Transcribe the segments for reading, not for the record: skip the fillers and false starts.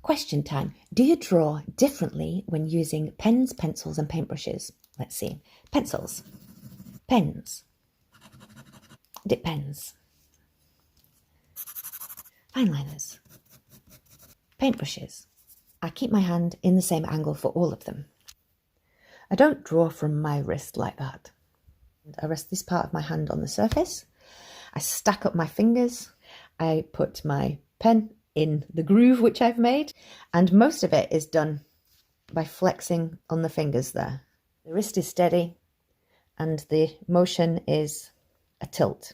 Question time. Do you draw differently when using pens, pencils and paintbrushes? Let's see. Pencils, pens, dip pens, fine liners, paintbrushes. I keep my hand in the same angle for all of them. I don't draw from my wrist like that. I rest this part of my hand on the surface. I stack up my fingers. I put my pen in the groove which I've made, and most of it is done by flexing on the fingers there. The wrist is steady and the motion is a tilt.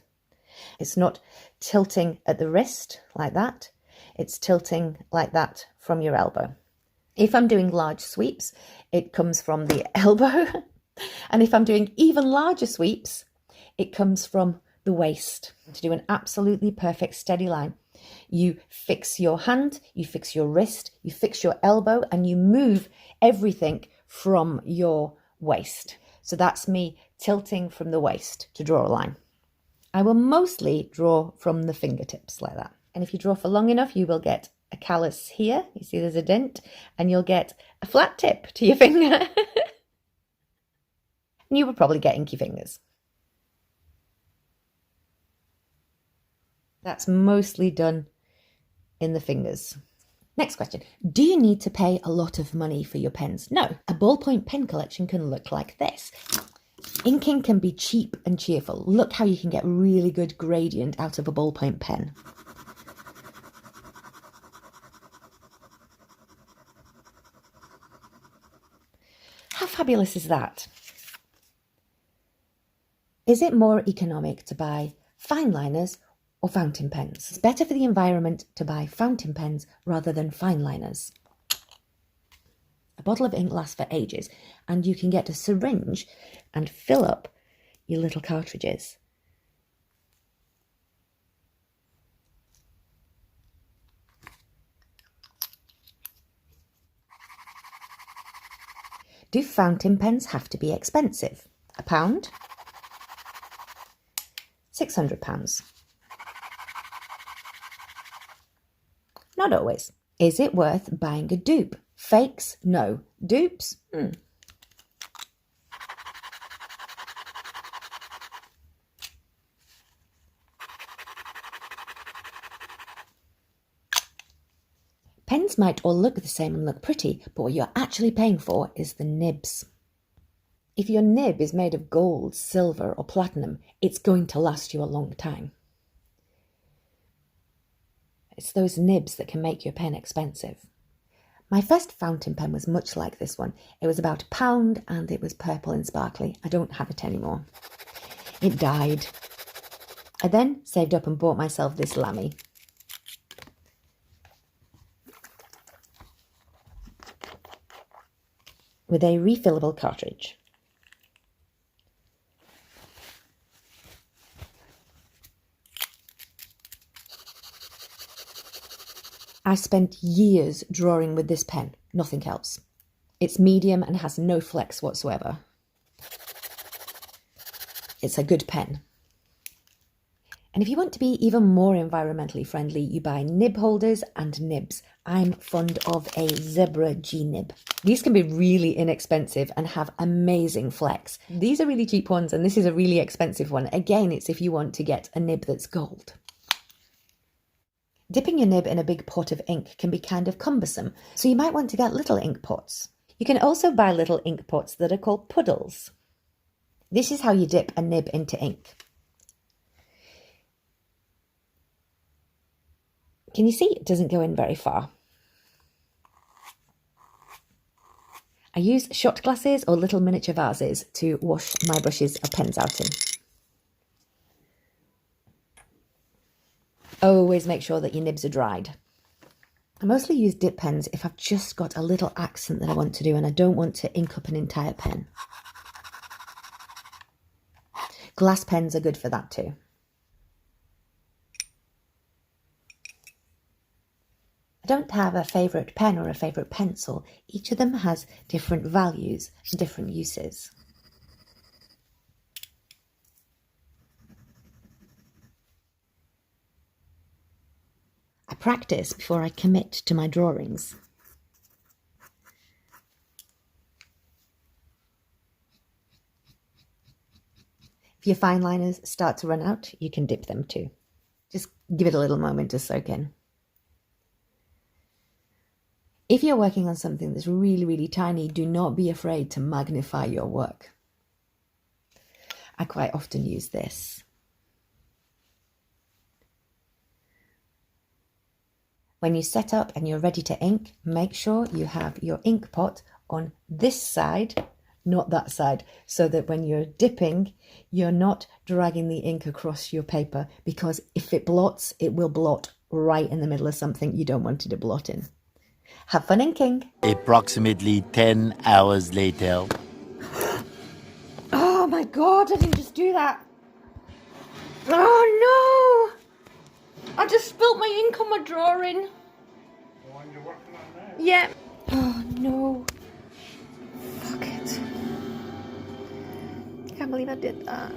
It's not tilting at the wrist like that, it's tilting like that from your elbow. If I'm doing large sweeps, it comes from the elbow, and if I'm doing even larger sweeps, it comes from the waist. To do an absolutely perfect steady line, you fix your hand, you fix your wrist, you fix your elbow, and you move everything from your waist. So that's me tilting from the waist to draw a line. I will mostly draw from the fingertips like that. And if you draw for long enough, you will get a callus here. You see there's a dent, and you'll get a flat tip to your finger. And you will probably get inky fingers. That's mostly done in the fingers. Next question. Do you need to pay a lot of money for your pens? No. A ballpoint pen collection can look like this. Inking can be cheap and cheerful. Look how you can get really good gradient out of a ballpoint pen. How fabulous is that? Is it more economic to buy fine liners or fountain pens? It's better for the environment to buy fountain pens rather than fine liners. A bottle of ink lasts for ages, and you can get a syringe and fill up your little cartridges. Do fountain pens have to be expensive? £1? £600? Not always. Is it worth buying a dupe? Fakes? No. Dupes? Pens might all look the same and look pretty, but what you're actually paying for is the nibs. If your nib is made of gold, silver or platinum, it's going to last you a long time. It's those nibs that can make your pen expensive. My first fountain pen was much like this one. It was about £1 and it was purple and sparkly. I don't have it anymore. It died. I then saved up and bought myself this Lamy. With a refillable cartridge. I spent years drawing with this pen, nothing else. It's medium and has no flex whatsoever. It's a good pen. And if you want to be even more environmentally friendly, you buy nib holders and nibs. I'm fond of a Zebra G-nib. These can be really inexpensive and have amazing flex. These are really cheap ones, and this is a really expensive one. Again, it's if you want to get a nib that's gold. Dipping your nib in a big pot of ink can be kind of cumbersome, so you might want to get little ink pots. You can also buy little ink pots that are called puddles. This is how you dip a nib into ink. Can you see it doesn't go in very far? I use shot glasses or little miniature vases to wash my brushes or pens out in. Always make sure that your nibs are dried. I mostly use dip pens if I've just got a little accent that I want to do and I don't want to ink up an entire pen. Glass pens are good for that too. I don't have a favourite pen or a favourite pencil. Each of them has different values and different uses. I practice before I commit to my drawings. If your fine liners start to run out, you can dip them too. Just give it a little moment to soak in. If you're working on something that's really, really tiny, do not be afraid to magnify your work. I quite often use this. When you set up and you're ready to ink, make sure you have your ink pot on this side, not that side, so that when you're dipping, you're not dragging the ink across your paper, because if it blots, it will blot right in the middle of something you don't want it to blot in. Have fun inking! Approximately 10 hours later. Oh my god, I didn't just do that! Oh no! I just spilt my ink on my drawing. The one you're working on now? Yeah. Oh no. Fuck it. I can't believe I did that.